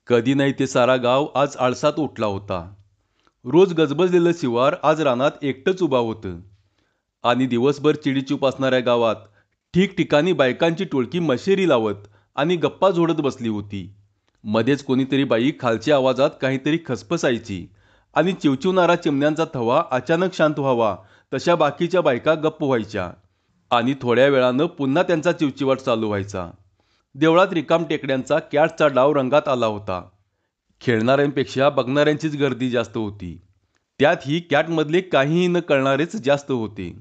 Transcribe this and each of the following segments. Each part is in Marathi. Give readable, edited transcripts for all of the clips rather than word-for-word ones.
कधी नाही ते सारा गाव आज आळसात उठला होता. रोज गजबजलेलं शिवार आज रानात एकटंच उभा होतं. आणि दिवसभर चिडीचूप असणाऱ्या गावात ठिकठिकाणी बायकांची टोळकी मशेरी लावत आणि गप्पा जोडत बसली होती. मध्येच कोणीतरी बाई खालच्या आवाजात काहीतरी खसफसायची आणि चिवचिवणारा चिमण्यांचा थवा अचानक शांत व्हावा तशा बाकीच्या बायका गप्प व्हायच्या. आणि थोड्या वेळानं पुन्हा त्यांचा चिवचिवाट चालू व्हायचा. देवळात रिकाम टेकड्यांचा कॅटचा डाव रंगात आला होता. खेळणाऱ्यांपेक्षा बघणाऱ्यांचीच गर्दी जास्त होती. त्यातही कॅटमधले काहीही न कळणारेच जास्त होते.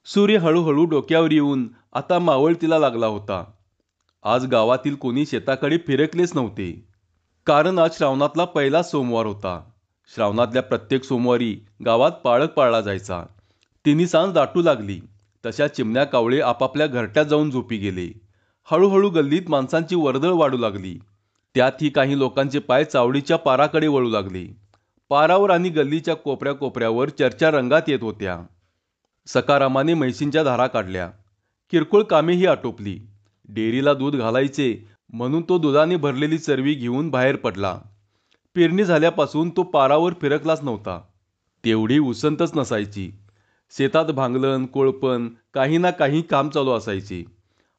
सूर्य हळूहळू डोक्यावर येऊन आता मावळतीला लागला होता. आज गावातील कोणी शेताकडे फिरकलेच नव्हते. कारण आज श्रावणातला पहिला सोमवार होता. श्रावणातल्या प्रत्येक सोमवारी गावात पाळक पाळला जायचा. तिन्ही सांज दाटू लागली तशा चिमण्या कावळे आपापल्या घरट्यात जाऊन झोपी गेले. हळूहळू गल्लीत माणसांची वर्दळ वाढू लागली. त्यातही काही लोकांचे पाय चावडीच्या पाराकडे वळू लागले. पारावर आणि गल्लीच्या कोपऱ्या कोपऱ्यावर चर्चा रंगात येत होत्या. सकारामाने म्हैसींच्या धारा काढल्या. किरकोळ कामेही आटोपली. डेअरीला दूध घालायचे म्हणून तो दुधाने भरलेली चरवी घेऊन बाहेर पडला. पेरणी झाल्यापासून तो पारावर फिरकलाच नव्हता. तेवढी उसंतच नसायची. शेतात भांगलन कोळपण काही ना काही काम चालू असायचे.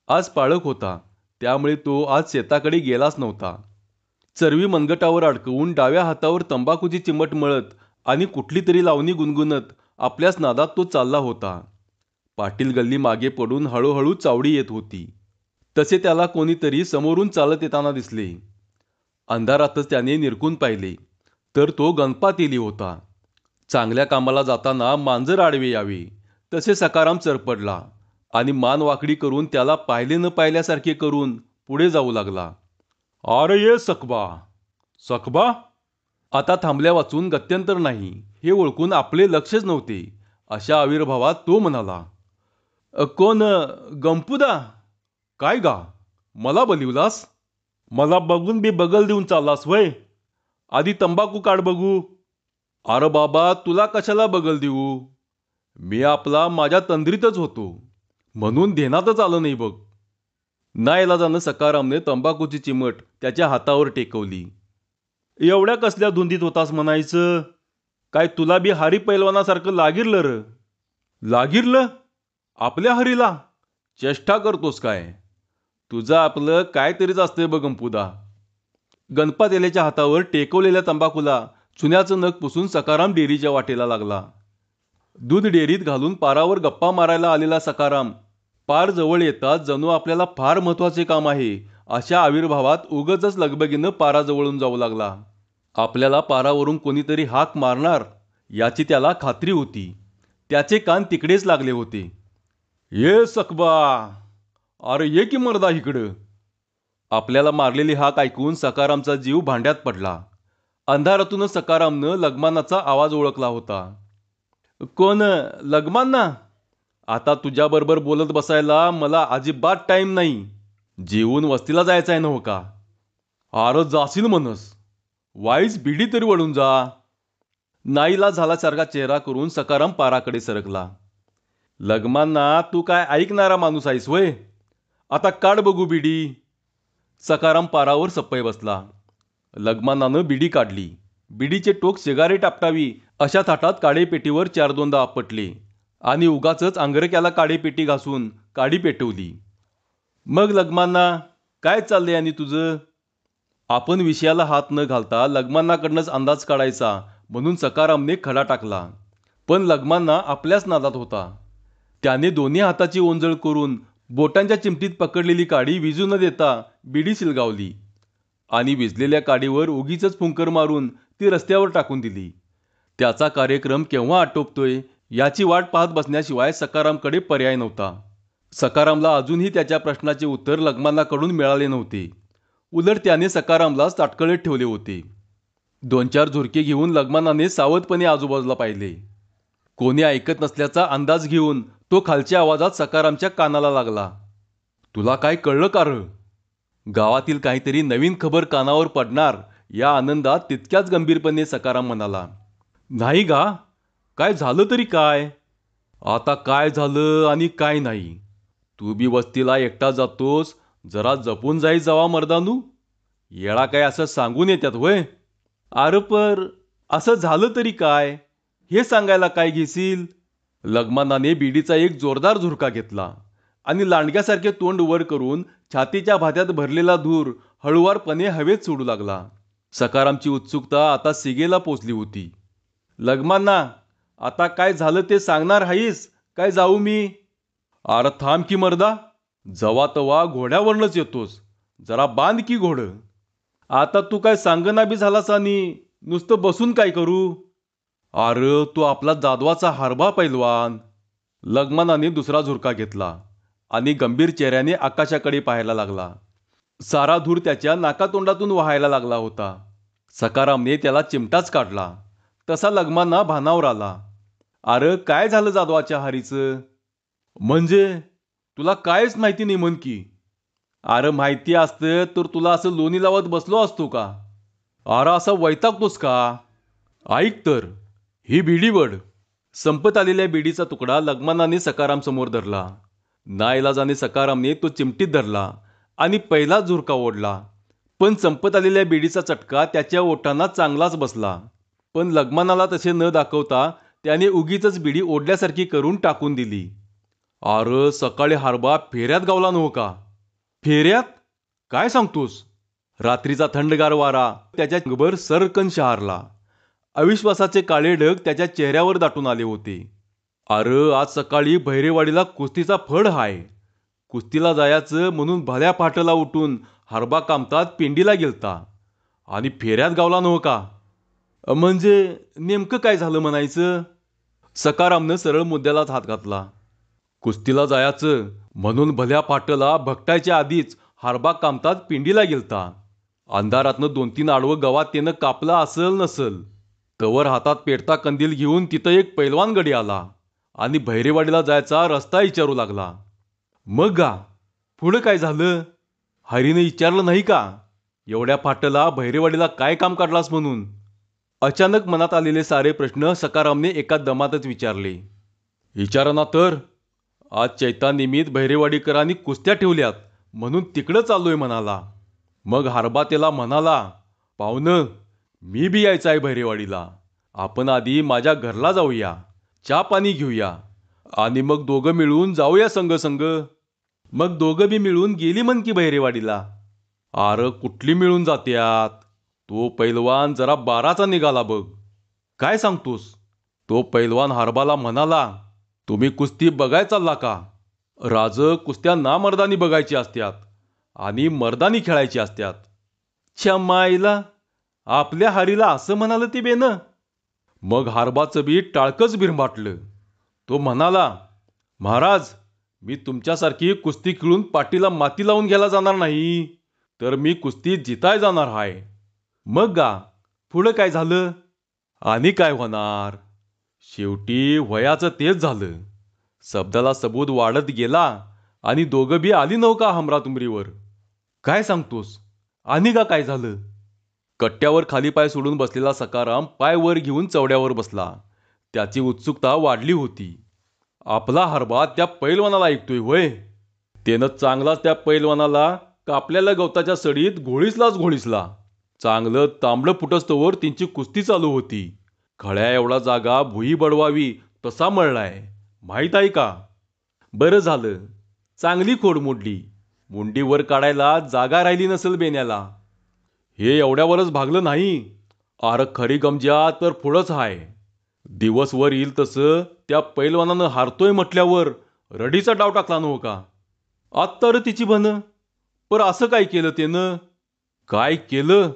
आज पाळक होता त्यामुळे तो आज शेताकडे गेलाच नव्हता. चरवी मनगटावर अडकवून डाव्या हातावर तंबाखूची चिमट मळत आणि कुठली तरी लावणी गुणगुणत आपल्याच नादात तो चालला होता. पाटील गल्ली मागे पडून हळूहळू चावडी येत होती. तसे त्याला कोणीतरी समोरून चालत येताना दिसले. अंधारातच त्याने निरखून पाहिले तर तो गणपा तेली होता. चांगल्या कामाला जाताना मांजर आडवे यावे तसे सकाराम चरपडला आणि मान वाकडी करून त्याला पाहिले न पाहिल्यासारखे करून पुढे जाऊ लागला. "अरे ये सकबा सकबा." आता थांबल्या वाचून गत्यंतर नाही हे ओळखून आपले लक्षच नव्हते अशा आविर्भावात तो म्हणाला, कोण गंपुदा? काय गा मला बोलिवलास? मला बघून बी बगल देऊन चाललास वय? आधी तंबाखू काढ बघू." "अरे बाबा तुला कशाला बगल देऊ? मी आपला माझ्या तंद्रीतच होतो म्हणून ध्यानातच आलं नाही बघ." नाईलाजानं सकारामने तंबाखूची चिमट त्याच्या हातावर टेकवली. "एवढ्या कसल्या धुंदीत होतास म्हणायचं? काय तुला बी हरी पैलवानासारखं लागिरलं र?" "लागिरलं? आपल्या हरीला? चेष्टा करतोस काय? तुझं आपलं कायतरीच असतंय बघ गंपुदा." गणपा तेल्याच्या हातावर टेकवलेल्या तंबाखूला चुन्याचं नख पुसून सकाराम डेअरीच्या वाटेला लागला. दूध डेअरीत घालून पारावर गप्पा मारायला आलेला सकाराम पार जवळ येताच जणू आपल्याला फार महत्वाचे काम आहे अशा आविर्भावात उगाचच लगबगीनं पाराजवळून जाऊ लागला. आपल्याला पारावरून कोणीतरी हाक मारणार याची त्याला खात्री होती. त्याचे कान तिकडेच लागले होते. "ये सकबा, अरे ये की मर्दा इकडं." आपल्याला मारलेली हाक ऐकून सकारामचा जीव भांड्यात पडला. अंधारातूनच सकारामनं लगमानाचा आवाज ओळखला होता. "कोण लगमाना? आता तुझ्याबरोबर बोलत बसायला मला अजिबात टाईम नाही. जेवून वस्तीला जायचं आहे नव्ह का?" "अरे जाशील म्हणस. वाईच बिडी तरी वळून जा." नाईला झाल्यासारखा चेहरा करून सकाराम पाराकडे सरकला. "लगमांना तू काय ऐकणारा माणूस आहेस वय? आता काढ बघू बिडी." सकाराम पारावर सप्पई बसला. लगमानानं बिडी काढली. बिडीचे टोक सिगारेट आपटावी अशा थाटात काडेपेटीवर 4-2दा आपटले आणि उगाचच अंगरक्याला काडेपेटी घासून काडी पेटवली. "मग लगमांना काय चाललंय आणि तुझं?" आपण विषयाला हात न घालता लगमांनाकडनंच अंदाज काढायचा म्हणून सकारामने खडा टाकला. पण लगमांना आपल्याच नादात होता. त्याने दोन्ही हाताची ओंजळ करून बोटांच्या चिमटीत पकडलेली काडी विजू न देता बिडी शिलगावली आणि विजलेल्या काडीवर उगीचच फुंकर मारून ती रस्त्यावर टाकून दिली. त्याचा कार्यक्रम केव्हा आटोपतोय याची वाट पाहत बसण्याशिवाय सकारामकडे पर्याय नव्हता. सकारामला अजूनही त्याच्या प्रश्नाचे उत्तर लगमानाकडून मिळाले नव्हते. उलट त्याने सकारामलाच ताटकळत ठेवले होते. 2-4 झुरके घेऊन लगमानाने सावधपणे आजूबाजूला पाहिले. कोणी ऐकत नसल्याचा अंदाज घेऊन तो खालच्या आवाजात सकारामच्या कानाला लागला. "तुला काय कळलं का र?" गावातील काहीतरी नवीन खबर कानावर पडणार या आनंदात तितक्याच गंभीरपणे सकाराम म्हणाला. "नाही गा, काय झालं तरी काय?" "आता काय झालं आणि काय नाही. तू बी वस्तीला एकटा जातोस, जरा जपून जाई जावा मर्दानू. येळा काय असं सांगून येतात होय? अरे पर असं झालं तरी काय, हे सांगायला काय घेशील? लग्मानाने बिडीचा एक जोरदार झुरका घेतला आणि लांडग्यासारखे तोंड वर करून छातीच्या भात्यात भरलेला धूर हळुवारपणे हवेत सोडू लागला. सकारामची उत्सुकता आता सिगेला पोचली होती. लग्मांना, आता काय झालं ते सांगणार हाईस काय जाऊ मी? अरे थांब की मर्दा, जवा तवा घोड्यावरनच येतोस, जरा बांध की घोड. आता तू काय सांगना बी झालास आणि नुसतं बसून काय करू? अरे तू आपला जादवाचा हरभा पैलवान. लग्मानाने दुसरा झुरका घेतला आणि गंभीर चेहऱ्याने आकाशाकडे पाहायला लागला. सारा धूर त्याच्या नाकातोंडातून वाहायला लागला होता. सकारामने त्याला चिमटाच काढला. तसा लग्मांना भानावर आला. अरे काय झालं जादवाच्या हारीचं? म्हणजे तुला कायच माहिती नाही म्हण की. अरे माहिती असतं तर तुला असं लोणी लावत बसलो असतो का? अरे असा वैतागतोस का? ऐक तर, ही बिडी वड. संपत आलेल्या बिडीचा तुकडा लग्मानाने सकाराम समोर धरला. नाईलाजाने सकारामने तो चिमटीत धरला आणि पहिला झुरका ओढला. पण संपत आलेल्या बिडीचा चटका त्याच्या ओठांना चांगलाच बसला. पण लग्मानाला तसे न दाखवता त्याने उगीच बिडी ओढल्यासारखी करून टाकून दिली. अरे सकाळी हरबा फेऱ्यात गावला नव्ह का? फेऱ्यात? काय सांगतोस? रात्रीचा थंडगार वारा त्याच्या अंगभर सरकन शहारला. अविश्वासाचे काळे ढग त्याच्या चेहऱ्यावर दाटून आले होते. अरे आज सकाळी भैरेवाडीला कुस्तीचा फड हाय. कुस्तीला जायचं म्हणून भल्या पहाटेला उठून हरबा कामतात पिंडीला गेलता आणि फेऱ्यात गावला नव्ह का? म्हणजे नेमकं काय झालं म्हणायचं? सकारामनं सरळ मुद्द्यालाच हात घातला. कुस्तीला जायचं म्हणून भल्या पाटला भक्तायच्या आधीच हरबा कामतात पिंडीला गेलता. अंधारातनं 2-3 आडवं गावात त्यानं कापलं असल नसल तवर हातात पेटता कंदील घेऊन तिथं एक पैलवान गडी आला आणि भैरेवाडीला जायचा रस्ता विचारू लागला. मग गा पुढं काय झालं? हरीने विचारलं नाही का एवढ्या फाटला भैरेवाडीला काय काम काढलास म्हणून? अचानक मनात आलेले सारे प्रश्न सकारामने एका दमातच विचारले. विचारना तर, आज चैतानिमित्त भैरेवाडीकरांनी कुस्त्या ठेवल्यात म्हणून तिकडं चाललोय म्हणाला. मग हरबा त्याला म्हणाला, पाहुणं मी बी यायचं आहे भैरेवाडीला. आपण आधी माझ्या घरला जाऊया, चहा पाणी घेऊया आणि मग दोघं मिळून जाऊया संग संग. मग दोघं बी मिळून गेली म्हण की भैरेवाडीला. आर कुठली मिळून जात्यात? तो पैलवान जरा बाराचा निघाला बघ. काय सांगतोस? तो पैलवान हरबाला म्हणाला, तुम्ही कुस्ती बघाय चालला का? राज कुस्त्या ना मर्दानी बघायची असत्यात आणि मर्दानी खेळायची असत्यात. माईला आपल्या हारीला असं म्हणाल ती बेन. मग हरबाचं बी टाळकच बिरमाटलं. तो म्हणाला, महाराज मी तुमच्यासारखी कुस्ती खेळून पाठीला माती लावून घ्यायला जाणार नाही, तर मी कुस्ती जिताय जाणार हाय. मग गा पुढं काय झालं? आणि काय होणार? शेवटी वयाचं तेच झालं. शब्दाला सबूत वाढत गेला आणि दोघं बी आली नव्ह का हमरातुमरीवर. काय सांगतोस? आणि का काय झालं? कट्ट्यावर खाली पाय सोडून बसलेला सकाराम पाय वर घेऊन चवड्यावर बसला. त्याची उत्सुकता वाढली होती. आपला हरबा त्या पैलवानाला ऐकतोय होय. त्यानं चांगलाच त्या पैलवानाला कापलेल्या गवताच्या सडीत घोळीसला. चांगलं तांबडं फुटस्तवर त्यांची कुस्ती चालू होती. खळ्या एवढा जागा भुई बडवावी तसा मळलाय, माहीत आहे का? बरं झालं, चांगली खोड मोडली. मुंडी वर काढायला जागा राहिली नसेल बेण्याला. हे एवढ्यावरच भागलं नाही. आर खरी गमजा तर पुढंच हाय. दिवस वर येईल तसं त्या पैलवानानं हारतोय म्हटल्यावर रडीचा डाव टाकला नव्ह का? आत्ता र तिची भन. पर असं काय केलं त्यानं? काय केलं?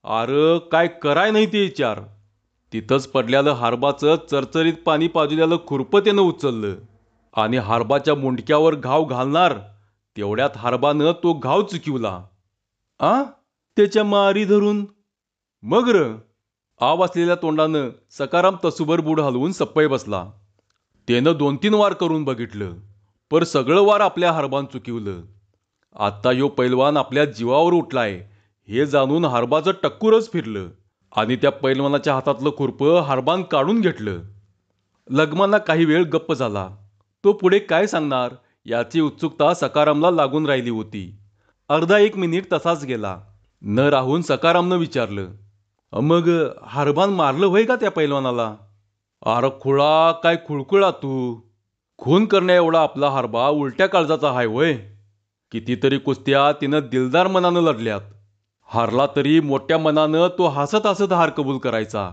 आर काय कराय नाही ते विचार. तिथंच पडल्यालं हारबाचं चरचरीत पाणी पाजलेलं खुरपं त्यानं उचललं आणि हारबाच्या मुंडक्यावर घाव घालणार तेवढ्यात हारबानं तो घाव चुकिवला. त्याच्या मारी धरून. मग र आव असलेल्या तोंडानं सकाराम तसूभर बुड हलवून सप्पई बसला. त्यानं 2-3 वार करून बघितलं, पर सगळं वार आपल्या हरबान चुकिवलं. आत्ता यो पैलवान आपल्या जीवावर उठलाय हे जाणून हरबाचं टक्कूरच फिरलं आणि त्या पैलवानाच्या हातातलं खुरपं हरबान काढून घेतलं. लग्मांना काही वेळ गप्प झाला. तो पुढे काय सांगणार याची उत्सुकता सकारामला लागून राहिली होती. अर्धा 1 मिनिट तसाच गेला. न राहून सकारामनं विचारलं. मग हरबान मारलं होय का त्या पैलवानाला?" "अरे खुळा, काय खुळखुळा तू. खून करण्या एवढा आपला हरबा उलट्या काळजाचा हाय होय. कितीतरी कुस्त्या तिनं दिलदार मनानं लढल्यात. हारला तरी मोठ्या मनानं तो हसत हसत हार कबूल करायचा.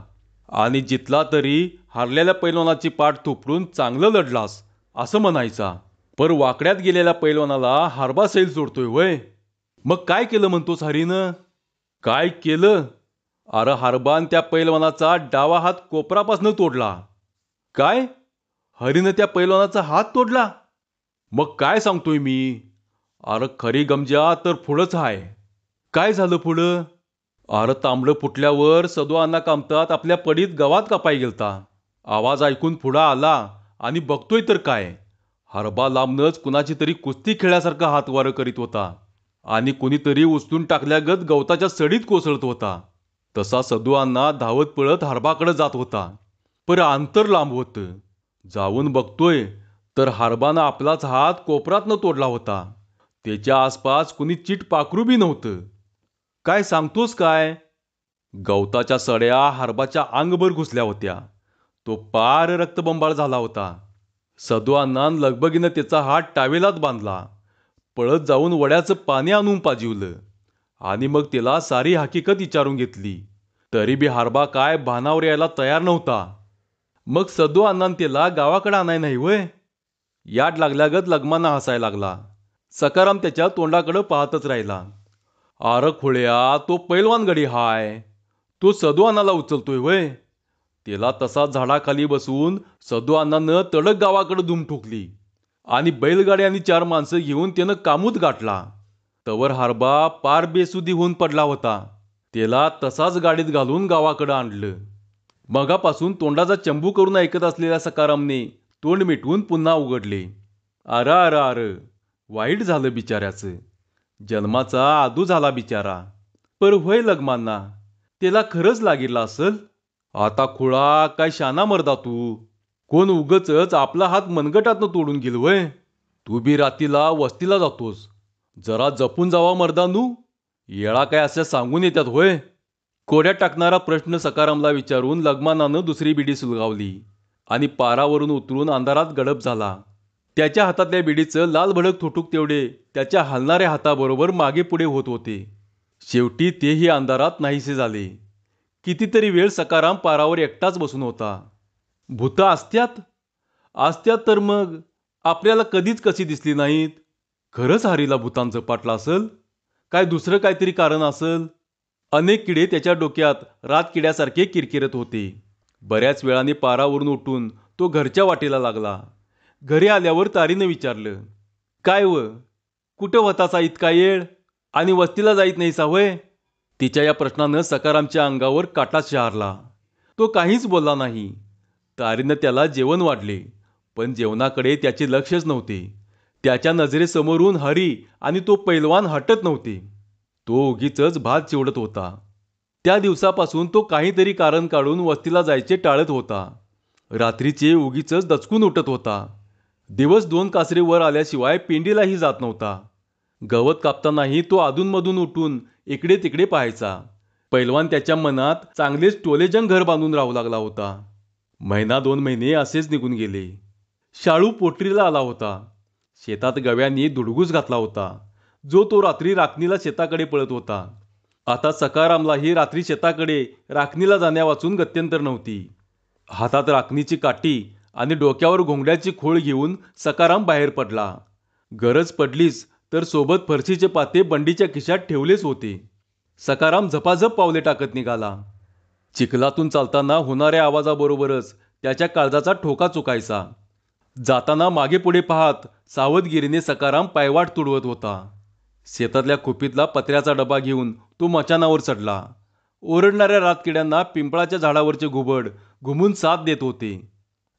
आणि जितला तरी हारलेल्या पैलवानाची पाठ थोपडून चांगलं लढलास असं म्हणायचा. पर वाकड्यात गेलेल्या पैलवानाला हारबा सैल सोडतोय वय. मग काय केलं म्हणतोस हरीनं?" "काय केलं? अरे हरबान त्या पैलवानाचा डावा हात कोपरापासनं तोडला." "काय? हरीनं त्या पैलवानाचा हात तोडला? मग काय सांगतोय मी? अरे खरी गमजा तर पुढंच आहे." "काय झालं पुढं?" "अरे तांबडं फुटल्यावर सदू अण्णा कामतात आपल्या पडीत गवात कापाय गेलता. आवाज ऐकून पुढं आला आणि बघतोय तर काय, हरबा लांबनच कुणाची तरी कुस्ती खेळल्यासारखा हातवारं करीत होता आणि कुणीतरी उचलून टाकल्यागत गवताच्या सडीत कोसळत होता. तसा सदू अण्णा धावत पळत हरबाकडे जात होता. पर अंतर लांब होतं. जाऊन बघतोय तर हरबानं आपलाच हात कोपरातनं तोडला होता. त्याच्या आसपास कुणी चीट पाखरू बी नव्हतं." "काय सांगतोस काय?" "गवताच्या सड्या हरबाच्या अंगभर घुसल्या होत्या. तो पार रक्तबंबाळ झाला होता. सदू अण्णान लगबगीनं त्याचा हात टावेलात बांधला. पळत जाऊन वड्याचं पाणी आणून पाजिवलं आणि मग त्याला सारी हकीकत विचारून घेतली. तरी बी हरबा काय भानावर यायला तयार नव्हता. मग सदू अण्णान त्याला गावाकडे आणाय नाही वय?" याड लागल्यागत लगमाना हसायला लागला. सकाराम त्याच्या तोंडाकडे पाहतच राहिला. "अरे खुळ्या, तो पैलवान गडी हाय. तो सदू अण्णाला उचलतोय वय?" त्याला तसा झाडाखाली बसवून सदू अण्णानं तडक गावाकडे धूम ठोकली आणि बैलगाडी आणि 4 माणसं घेऊन त्यानं कामूत गाठला. तवर हरबा पार बेसुधी होऊन पडला होता. त्याला तसाच गाडीत घालून गावाकडे आणलं. मगापासून तोंडाचा चंबू करून ऐकत असलेल्या सकारामने तोंड मिटवून पुन्हा उघडले. "अरे अरे अरे, वाईट झालं बिचाऱ्याचं. जन्माचा आदू झाला बिचारा. पर होय लगमांना, त्याला खरंच लागिरला असल. आता खुळा, काय शाना मर्दा तू. कोण उगचच आपला हात मनगटातनं तोडून गेल वय. तू बी रातीला वस्तीला जातोस. जरा जपून जावा मर्दानू. येळा काय असं सांगून येतात होय." कोड्यात टाकणारा प्रश्न सकारामला विचारून लगमानानं दुसरी बिडी सुलगावली आणि पारावरून उतरून अंधारात गडप झाला. त्याच्या हातातल्या बिडीचं लाल भडक थोटूक तेवढे त्याच्या हलणाऱ्या हाताबरोबर मागे पुढे होत होते. शेवटी तेही अंधारात नाहीसे झाले. कितीतरी वेळ सकाराम पारावर एकटाच बसून होता. भूतं असत्यात? असत्यात तर मग आपल्याला कधीच कशी दिसली नाहीत? खरंच हरीला भूतांचं पाटलं असल? काय दुसरं काहीतरी कारण असल? अनेक किडे त्याच्या डोक्यात रातकिड्यासारखे किरकिरत होते. बऱ्याच वेळाने पारावरून उठून तो घरच्या वाटेला लागला. घरी आल्यावर तारीनं विचारलं, "काय व? कुठं होतासा इतका येळ आणि वस्तीला जाईत नाहीसा होय?" तिच्या या प्रश्नानं सकारामच्या अंगावर काटा शहारला. तो काहीच बोलला नाही. तारीनं त्याला जेवण वाढले, पण जेवणाकडे त्याचे लक्षच नव्हते. त्याच्या नजरेसमोरून हरी आणि तो पैलवान हटत नव्हते. तो उगीचच भात चिवडत होता. त्या दिवसापासून तो काहीतरी कारण काढून वस्तीला जायचे टाळत होता. रात्रीचे उगीचच दचकून उठत होता. दिवस 2 कासरे वर आल्याशिवाय पिंडीलाही जात नव्हता. गवत कापतानाही तो अधूनमधून उठून इकडे तिकडे पाहायचा. पैलवान त्याच्या मनात चांगलेच टोलेजंग घर बांधून राहू लागला होता. 1-2 महिने असेच निघून गेले. शाळू पोटरीला आला होता. शेतात गव्यांनी धुडगूस घातला होता, जो तो रात्री राखणीला शेताकडे पळत होता. आता सकारामलाही रात्री शेताकडे राखणीला जाण्यावाचून गत्यंतर नव्हती. हातात राखणीची काठी आणि डोक्यावर घोंगड्याची खोळ घेऊन सकाराम बाहेर पडला. गरज पडलीच तर सोबत फरशीचे पाते बंडीच्या खिशात ठेवलेच होते. सकाराम झपाझप पावले टाकत निघाला. चिखलातून चालताना होणाऱ्या आवाजाबरोबरच त्याच्या काळजाचा ठोका चुकायचा. जाताना मागे पुढे पाहत सावधगिरीने सकाराम पायवाट तुडवत होता. शेतातल्या कुपीतला पत्र्याचा डबा घेऊन तो मचानावर चढला. ओरडणाऱ्या रातकिड्यांना पिंपळाच्या झाडावरचे घुबड घुमून साथ देत होते.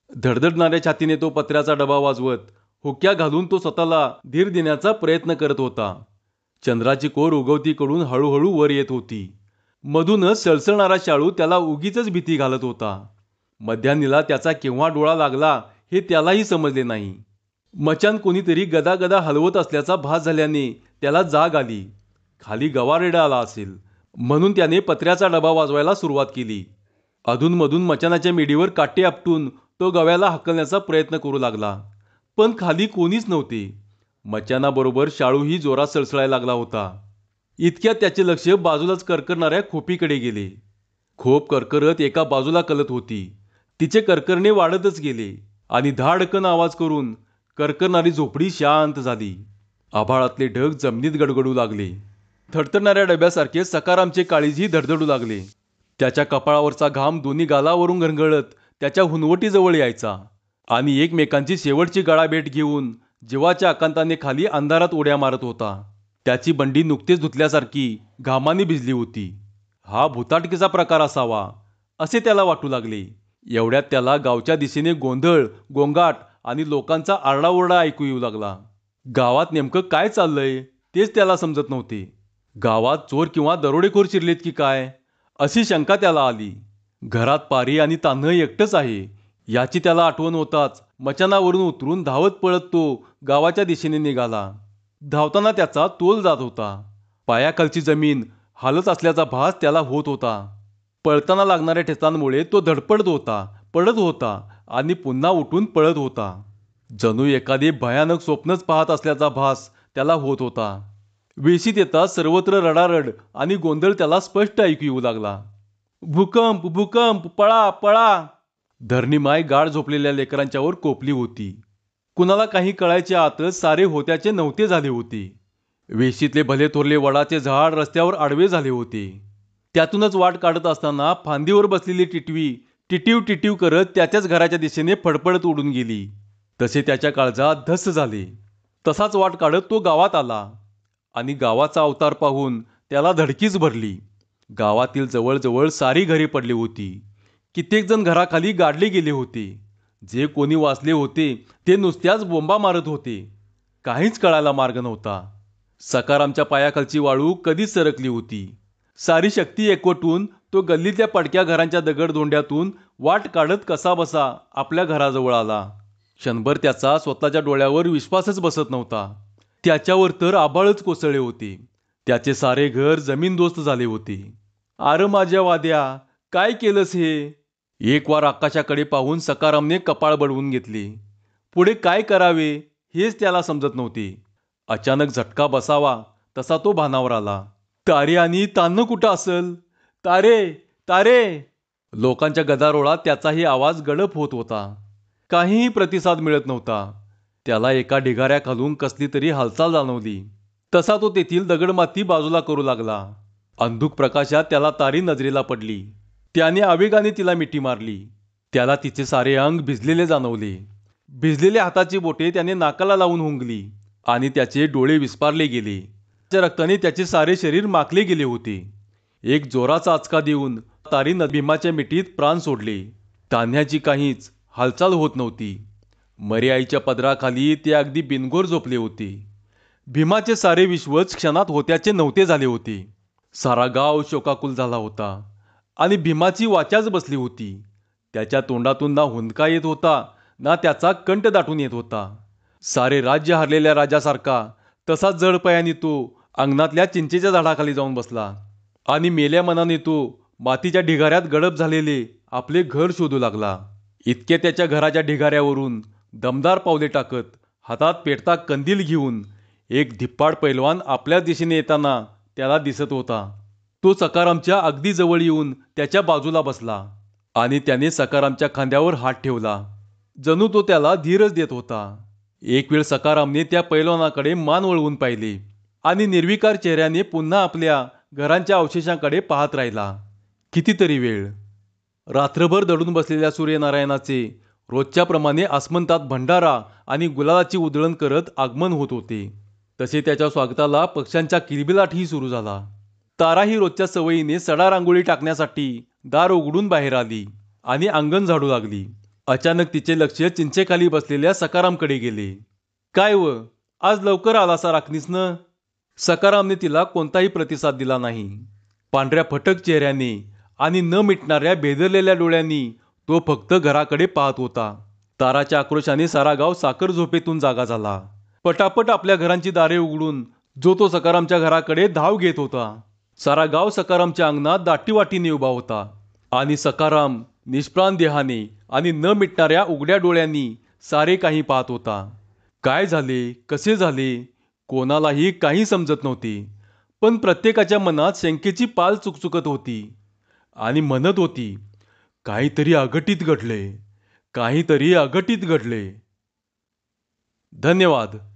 धडधडणाऱ्या छातीने तो पत्र्याचा डबा वाजवत हुक्या घालून तो स्वतःला धीर देण्याचा प्रयत्न करत होता. चंद्राची कोर उगवतीकडून हळूहळू वर येत होती. मधूनच सळसळणारा शाळू त्याला उगीचच भीती घालत होता. मध्यान्नीला त्याचा केव्हा डोळा लागला हे त्यालाही समजले नाही. मचान कोणीतरी गदागदा हलवत असल्याचा भास झाल्याने त्याला जाग आली. खाली गवारेडा आला असेल म्हणून त्याने पत्र्याचा डबा वाजवायला सुरुवात केली. अधूनमधून मचानाच्या मेढीवर काटे आपटून तो गव्याला हकलण्याचा प्रयत्न करू लागला, पण खाली कोणीच नव्हते. मचानाबरोबर शाळूही जोरात सळसळायला लागला होता. इतक्यात त्याचे लक्ष बाजूलाच करकरणाऱ्या खोपीकडे गेले. खोप करकरत एका बाजूला कलत होती. तिचे करकरणे वाढतच गेले आणि धाडकन आवाज करून करकरणारी झोपडी शांत झाली. आभाळातले ढग जमिनीत गडगडू लागले. थडथडणाऱ्या डब्यासारखे सकारामचे काळीजही धडधडू लागले. त्याच्या कपाळावरचा घाम दोन्ही गालावरून घरघळत त्याच्या हुनवटीजवळ यायचा आणि एकमेकांची शेवटची गळाभेट घेऊन जीवाच्या आकांताने खाली अंधारात उड्या मारत होता. त्याची बंडी नुकतेच धुतल्यासारखी घामाने भिजली होती. हा भुताटकीचा प्रकार असावा असे त्याला वाटू लागले. एवढ्यात त्याला गावच्या दिशेने गोंधळ, गोंगाट आणि लोकांचा आरडाओरडा ऐकू येऊ लागला. गावात नेमकं काय चाललंय तेच त्याला समजत नव्हते. गावात चोर किंवा दरोडेखोर शिरलेत की काय अशी शंका त्याला आली. घरात पारी आणि तान्ह एकटंच आहे याची त्याला आठवण होताच मचानावरून उतरून धावत पळत तो गावाच्या दिशेने निघाला. धावताना त्याचा तोल जात होता. पायाखालची जमीन हालत असल्याचा भास त्याला होत होता. पळताना लागणाऱ्या ठेचांमुळे तो धडपडत होता, पडत होता आणि पुन्हा उठून पळत होता. जणू एखादे भयानक स्वप्नच पाहत असल्याचा भास त्याला होत होता. वेशीत येता सर्वत्र रडारड आणि गोंधळ त्याला स्पष्ट ऐकू येऊ लागला. भूकंप, भूकंप, पळा पळा. धरणीमाय गाढ झोपलेल्या लेकरांच्यावर कोपली होती. कुणाला काही कळायच्या आतच सारे होत्याचे नव्हते झाले होते. वेशीतले भले थोरले वडाचे झाड रस्त्यावर आडवे झाले होते. त्यातूनच वाट काढत असताना फांदीवर बसलेली टिटवी टिटीव टिटीव करत त्याच्याच घराच्या दिशेने फडफडत उडून गेली. तसे त्याच्या काळजात धस्स झाले. तसाच वाट काढत तो गावात आला आणि गावाचा अवतार पाहून त्याला धडकीच भरली. गावातील जवळजवळ सारी घरे पडली होती. कित्येक जण घराखाली गाडले गेले होते. जे कोणी वाचले होते ते नुसत्याच बोंबा मारत होते. काहीच कळायला मार्ग नव्हता. सकारामच्या पायाखालची वाळू कधीच सरकली होती. सारी शक्ती एकवटून तो गल्लीतल्या पडक्या घरांच्या दगडधोंड्यातून वाट काढत कसाबसा आपल्या घराजवळ आला. क्षणभर त्याचा स्वतःच्या डोळ्यावर विश्वासच बसत नव्हता. त्याच्यावर तर आभाळच कोसळले होते. त्याचे सारे घर जमीनदोस्त झाले होते. आर माझ्या वाद्या, काय केलंस हे? एक वार आकाशाकडे पाहून सकारामने कपाळ बडवून घेतले. पुढे काय करावे हेच त्याला समजत नव्हते. अचानक झटका बसावा तसा तो भानावर आला. तारे आणि तान्ह कुठं असल? तारे, तारे. लोकांच्या गदारोळात त्याचाही आवाज गडप होत होता. काहीही प्रतिसाद मिळत नव्हता. त्याला एका ढिगाऱ्याखालून कसली तरी हालचाल जाणवली. तसा तो तेथील दगडमाती बाजूला करू लागला. अंधुक प्रकाशात त्याला तारी नजरेला पडली. त्याने आवेगाने तिला मिठी मारली. त्याला तिचे सारे अंग भिजलेले जाणवले. भिजलेल्या हाताची बोटे त्याने नाकाला लावून हुंगली आणि त्याचे डोळे विस्पारले गेले. त्या रक्ताने त्याचे सारे शरीर माखले गेले होते. एक जोराचा आचका देऊन तारी भीमाच्या मिठीत प्राण सोडले. तान्ह्याची काहीच हालचाल होत नव्हती. मरी आईच्या पदराखाली ते अगदी बिनगोर झोपले होते. भीमाचे सारे विश्वच क्षणात होत्याचे नव्हते झाले होते. सारा गाव शोकाकुल झाला होता आणि भीमाची वाचाच बसली होती. त्याच्या तोंडातून ना हुंदका येत होता ना त्याचा कंठ दाटून येत होता. सारे राज्य हरलेल्या राजासारखा तसाच जड पायाने तो अंगणातल्या चिंचेच्या झाडाखाली जाऊन बसला आणि मेल्या मनाने तो मातीच्या ढिगाऱ्यात गडप झालेले आपले घर शोधू लागला. इतके त्याच्या घराच्या ढिगाऱ्यावरून दमदार पावले टाकत हातात पेटता कंदील घेऊन एक धिप्पाड पैलवान आपल्या दिशेने येताना त्याला दिसत होता. तो सकारामच्या अगदी जवळ येऊन त्याच्या बाजूला बसला आणि त्याने सकारामच्या खांद्यावर हात ठेवला. जणू तो त्याला धीरच देत होता. एक वेळ सकारामने त्या पैलवानाकडे मान वळवून पाहिले आणि निर्विकार चेहऱ्याने पुन्हा आपल्या घरांच्या अवशेषांकडे पाहत राहिला. कितीतरी वेळ. रात्रभर दडून बसलेल्या सूर्यनारायणाचे रोजच्याप्रमाणे आसमंतात भंडारा आणि गुलालाची उधळण करत आगमन होत होते. तसे त्याच्या स्वागताला पक्ष्यांच्या किलबिलाटही सुरू झाला. तारा ही रोजच्या सवयीने सडा रांगोळी टाकण्यासाठी दार उघडून बाहेर आली आणि अंगण झाडू लागली. अचानक तिचे लक्ष चिंचेखाली बसलेल्या सकारामकडे गेले. काय व, आज लवकर आलासा राखनीसनं? सकारामने तिला कोणताही प्रतिसाद दिला नाही. पांढऱ्या फटक चेहऱ्याने आणि न मिटणाऱ्या भेदरलेल्या डोळ्यांनी तो फक्त घराकडे पाहत होता. ताराच्या आक्रोशाने सारा गाव साखर झोपेतून जागा झाला. पटापट आपल्या घरांची दारे उघडून जो तो सकारामच्या घराकडे धाव घेत होता. सारा गाव सकारामच्या अंगणात दाटीवाटीने उभा होता आणि सकाराम निष्प्राण देहाने आणि न मिटणाऱ्या उघड्या डोळ्यांनी सारे काही पाहत होता. काय झाले, कसे झाले, कोणालाही काही समजत नव्हते. पण प्रत्येकाच्या मनात शंकेची पाल चुकचुकत होती आणि म्हणत होती, काहीतरी अघटित घडले, काहीतरी अघटित घडले. धन्यवाद.